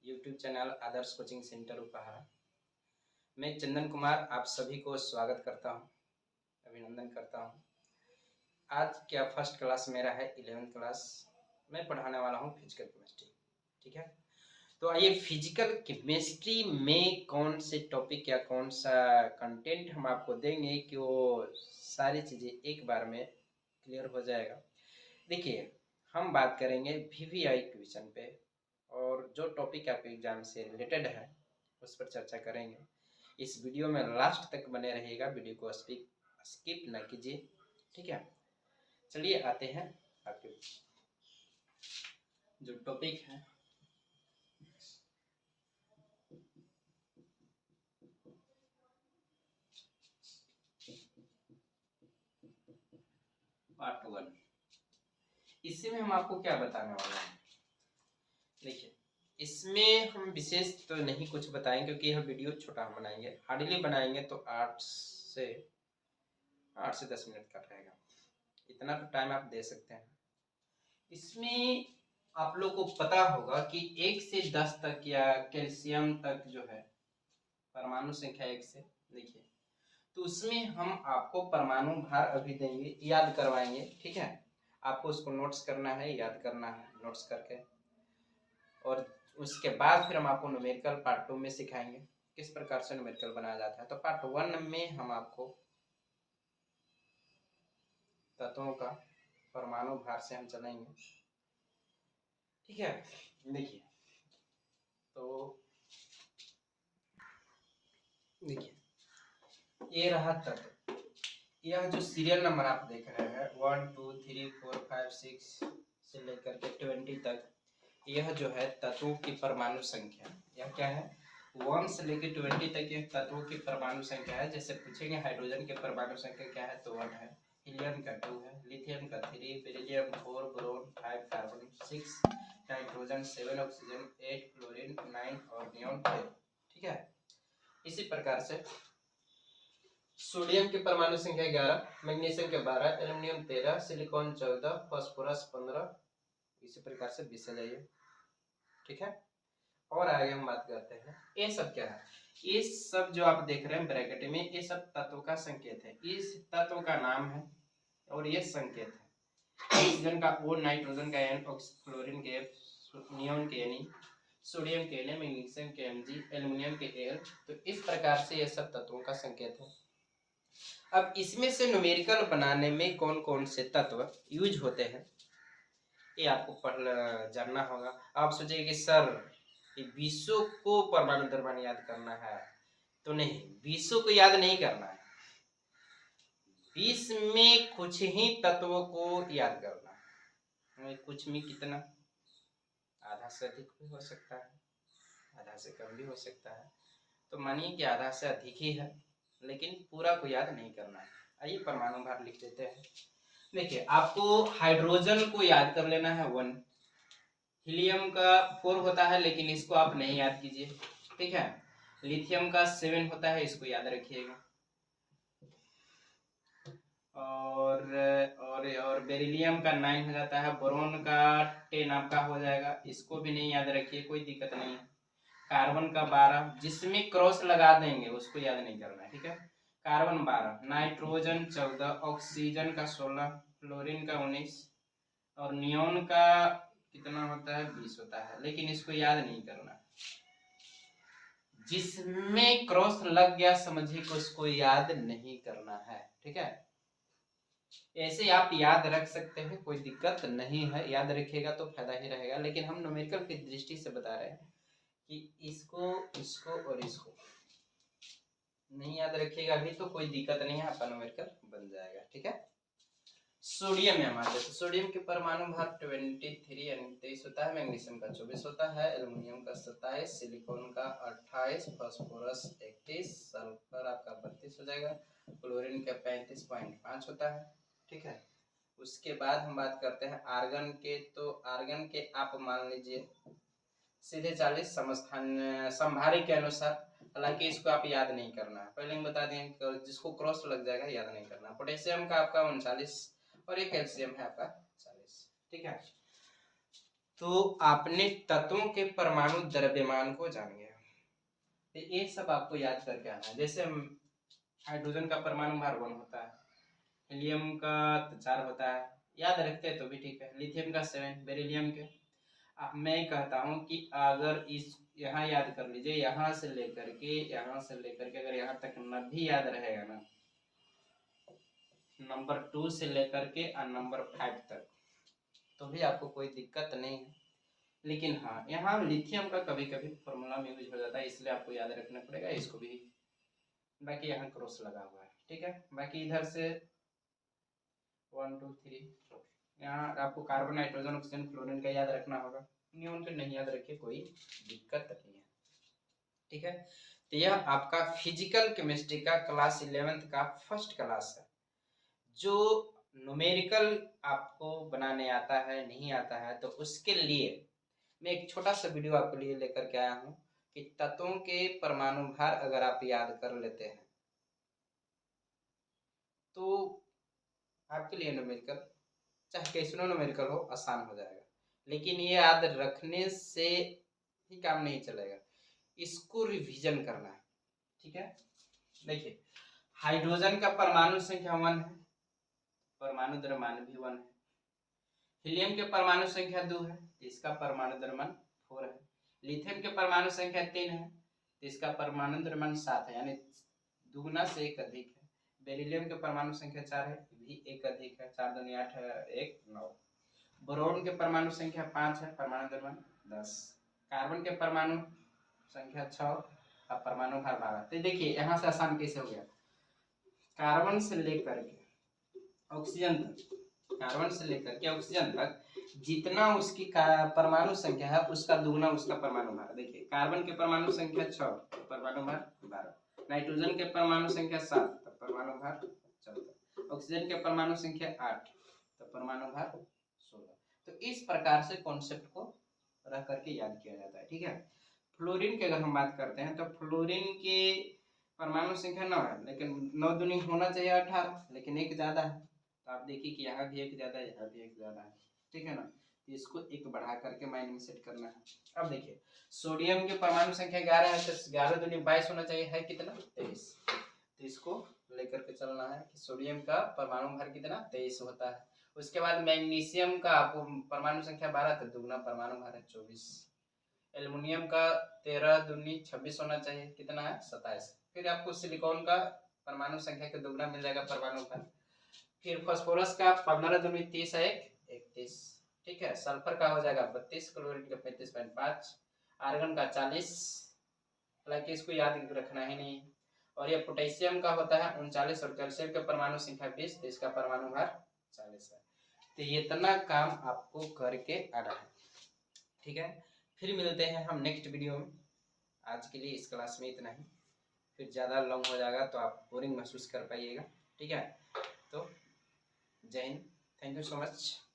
YouTube channel आदर्श coaching centre उपहार। मैं चंदन कुमार आप सभी को स्वागत करता हूं, अभिनंदन करता हूं। आज क्या फर्स्ट क्लास मेरा है 11th क्लास। मैं पढ़ाने वाला हूं फिजिकल केमिस्ट्री। ठीक है, तो आइए फिजिकल केमिस्ट्री में कौन से टॉपिक या कौन सा कंटेंट हम आपको देंगे कि वो सारी चीज़ें एक बार में क्लियर हो जाएगा। देखिए, हम बात करेंगे वीवीआई क्वेश्चन पे और जो टॉपिक आपके एग्जाम से रिलेटेड है उस पर चर्चा करेंगे। इस वीडियो में लास्ट तक बने रहिएगा, वीडियो को स्किप न कीजिए। ठीक है, चलिए आते हैं आपके जो टॉपिक है। पार्ट 1, इसमें हम आपको क्या बताने वाले हैं। देखिए, इसमें हम विशेष तो नहीं कुछ बताएंगे क्योंकि यह वीडियो छोटा हम बनाएंगे, हार्डली बनाएंगे तो 8 से 10 मिनट का रहेगा। इतना तो टाइम आप दे सकते हैं। इसमें आप लोग को पता होगा कि 1 से 10 तक या कैल्शियम तक जो है परमाणु संख्या 1 से, देखिए, तो उसमें हम आपको परमाणु भार अभी देंगे, याद करवाएंगे। ठीक है, आपको उसको नोट्स करना है, याद करना है नोट्स करके, और उसके बाद फिर हम आपको न्यूमेरिकल पार्ट 2 में सिखाएंगे किस प्रकार से न्यूमेरिकल बनाया जाता है। तो पार्ट 1 में हम आपको तत्वों का परमाणु भार से हम चलेंगे। ठीक है, देखिए, तो देखिए, ये रहा तत्व। यह जो सीरियल नंबर आप देख रहे हैं 1 2 3 4 5 6 से लेकर के 20 तक, यह जो है तत्वों की परमाणु संख्या। यह क्या है, 1 से लेकर 20 तक यह तत्वों की परमाणु संख्या है। जैसे पूछेंगे हाइड्रोजन की परमाणु संख्या क्या है, तो 1 है, हीलियम का 2 है, लिथियम का 3, beryllium 4, boron 5, carbon 6, nitrogen 7, oxygen 8, chlorine 9 और नियोन 10। ठीक है, इसी प्रकार से सोडियम की परमाणु संख्या 11, मैग्नीशियम के 12, एल्युमिनियम 13, सिलिकॉन 14, फास्फोरस 15, इसी प्रकार से 20 आ जाइए। ठीक है, और आगे हम बात करते हैं, ये सब क्या है। ये सब जो आप देख रहे हैं ब्रैकेट में, ये सब तत्व का संकेत है। इस तत्व का नाम है और ये संकेत है। ऑक्सीजन का O, नाइट्रोजन का N, क्लोरीन के F, नियोन के Ne, सोडियम के Na, मैग्नीशियम के Mg, एल्युमिनियम के Al। तो इस प्रकार से ये सब तत्वों का संकेत है। अब इसमें से न्यूमेरिकल बनाने में कौन कौन से तत्व यूज होते हैं ये आपको पढ़ना जानना होगा। आप सोचेंगे कि सर ये 20 को परमाणु द्रव्यमान याद करना है, तो नहीं, 20 को याद नहीं करना है, 20 में कुछ ही तत्वों को याद करना है। कुछ में कितना, आधा से अधिक भी हो सकता है, आधा से कम भी हो सकता है। तो मानिए कि आधा से अधिक ही है, लेकिन पूरा को याद नहीं करना है। आइए परमाणु भार लिख देते हैं। देखिए, आपको हाइड्रोजन को याद कर लेना है 1, हीलियम का 4 होता है लेकिन इसको आप नहीं याद कीजिए। ठीक है, लिथियम का 7 होता है, इसको याद रखिएगा। और बेरिलियम का 9 हो जाता है, बोरोन का 10 आपका हो जाएगा, इसको भी नहीं याद रखिए, कोई दिक्कत नहीं है। कार्बन का 12, जिसमें क्रॉस लगा देंगे उसको याद नहीं करना है। ठीक है, कार्बन 12, नाइट्रोजन 14, ऑक्सीजन का 16, क्लोरीन का 19 और नियोन का कितना होता है, 20 होता है, लेकिन इसको याद नहीं करना। जिसमें क्रॉस लग गया समझिए कि उसको याद नहीं करना है। ठीक है, ऐसे आप याद रख सकते हैं, कोई दिक्कत नहीं है, याद रखिएगा तो फायदा ही रहेगा। लेकिन हम न्यूमेरिकल की दृष्टि से बता रहे हैं कि इसको, इसको और इसको नहीं याद रखिएगा अभी तो कोई दिक्कत नहीं है, आपका न्यूमेरिकल बन जाएगा। ठीक है, सोडियम है हमारे, तो सोडियम के परमाणु भार 23 यानी 23 होता है, मैग्नीशियम का 24 होता है, एल्युमिनियम का 27, सिलिकॉन का 28, फास्फोरस 31, सल्फर आपका 32 हो जाएगा, क्लोरीन का 35.5 होता है। ठीक है, उसके बाद हम बात करते हैं आर्गन के। तो आर्गन के आप मान लीजिए सीधे 40 संभारी के अनुसार, हालांकि इसको आप याद नहीं करना है, पहले हम बता दें, जिसको क्रॉस लग जाएगा याद नहीं करना। पोटेशियम का आपका 39 और ये कैल्शियम है आपका 40। ठीक है, तो आपने तत्वों के परमाणु द्रव्यमान को जान गया। तो ये सब आपको याद करके आना है। जैसे हाइड्रोजन का परमाणु भार 1 होता है, हीलियम का 4 होता है, याद रखते हैं तो भी ठीक है। लिथियम का 7, बेरिलियम के। मैं कहता हूं कि अगर इस यहाँ याद कर लीजिए, यहाँ से लेकर के अगर यहाँ तक न भी याद रहेगा ना, नंबर 2 से लेकर के और नंबर 5 तक, तो भी आपको कोई दिक्कत नहीं है। लेकिन हाँ, यहाँ लिथियम का कभी कभी फॉर्मूला में यूज हो जाता है, इसलिए आपको याद रखना पड़ेगा इसको भी। बाकी यहाँ क्रॉस लगा हुआ है, ठीक है। बाकी इधर से 1 2 3 4, यहाँ आपको कार्बन, नाइट्रोजन, ऑक्सीजन, फ्लोरीन का याद रखना होगा। नियॉन का नहीं याद रखिए, कोई दिक्कत नहीं है, ठीक है। तो यह आपका फिजिकल केमिस्ट्री का क्लास 11th का फर्स्ट क्लास है। जो न्यूमेरिकल आपको बनाने आता है नहीं आता है, तो उसके लिए मैं एक छोटा सा वीडियो आपके लिए लेकर के आया हूँ कि तत्वों के परमाणु भार अगर आप याद कर लेते हैं तो आपके लिए न्यूमेरिकल, चाहे कैसे न्यूमेरिकल हो, आसान हो जाएगा। लेकिन ये याद रखने से ही काम नहीं चलेगा, इसको रिवीजन करना है, ठीक है। देखिए, हाइड्रोजन का परमाणु संख्या 1 है, परमाणु द्रव्यमान भी 1 है। हीलियम के परमाणु संख्या 2 है, इसका परमाणु द्रव्यमान 4 है। लिथियम के परमाणु संख्या 3 है, तो इसका परमाणु द्रव्यमान 7 है, यानी दुगुना से एक अधिक है। बेरिलियम के परमाणु संख्या 4 है, भी एक अधिक है, 4 दूनी 8 है, 1 9। बोरोन के परमाणु संख्या 5 है, परमाणु द्रव्यमान 10। कार्बन के परमाणु संख्या 6 और परमाणु भार 12। तो देखिए यहाँ से आसान कैसे हो गया, कार्बन से लेकर के ऑक्सीजन तक, कार्बन से लेकर के ऑक्सीजन तक जितना उसकी परमाणु संख्या है उसका दुगुना उसका परमाणु भार। देखिए, कार्बन के परमाणु संख्या 6, परमाणु भार 12। नाइट्रोजन के परमाणु संख्या 7, तो परमाणु भार 14। ऑक्सीजन के परमाणु संख्या 8, तो परमाणु भार 16। तो इस प्रकार से कॉन्सेप्ट को रख करके याद किया जाता है, ठीक है। फ्लोरीन की अगर हम बात करते हैं तो फ्लोरीन के परमाणु संख्या 9 है, लेकिन 9 दूनी होना चाहिए 18, लेकिन एक ज्यादा है। तो आप देखिए कि यहाँ भी एक ज्यादा है, यहाँ भी एक ज्यादा है, ठीक है ना। तो इसको एक बढ़ा करके माइंड में सेट करना है। अब देखिए, सोडियम के परमाणु संख्या 11 है, तो 11 दूनी 22 होना चाहिए, है कितना 23। तो इसको लेकर के चलना है कि सोडियम का परमाणु भार कितना 23 होता है। उसके बाद मैग्नीशियम का आपको परमाणु संख्या 12, तो दुगना परमाणु भार है 24। एल्युमिनियम का 13 दूनी 26 होना चाहिए, कितना है 27। फिर आपको सिलिकॉन का परमाणु संख्या के दुगना मिल जाएगा परमाणु भार। फिर फास्फोरस का 15 दूनी 30 है, 31, ठीक है। सल्फर का हो जाएगा 32, क्लोरीन का 35.5, आर्गन का 40, हालांकि इसको याद रखना ही नहीं। और ये पोटेशियम का होता है 39, और कैल्शियम के परमाणु संख्या 20, तो इसका परमाणु भार 40 है। तो ये इतना काम आपको करके आना है, ठीक है। फिर मिलते हैं हम नेक्स्ट वीडियो में। आज के लिए इस क्लास में इतना ही, फिर ज़्यादा लॉन्ग हो जाएगा तो आप बोरिंग महसूस कर पाइएगा, ठीक है। तो जय Hind, thank you so much.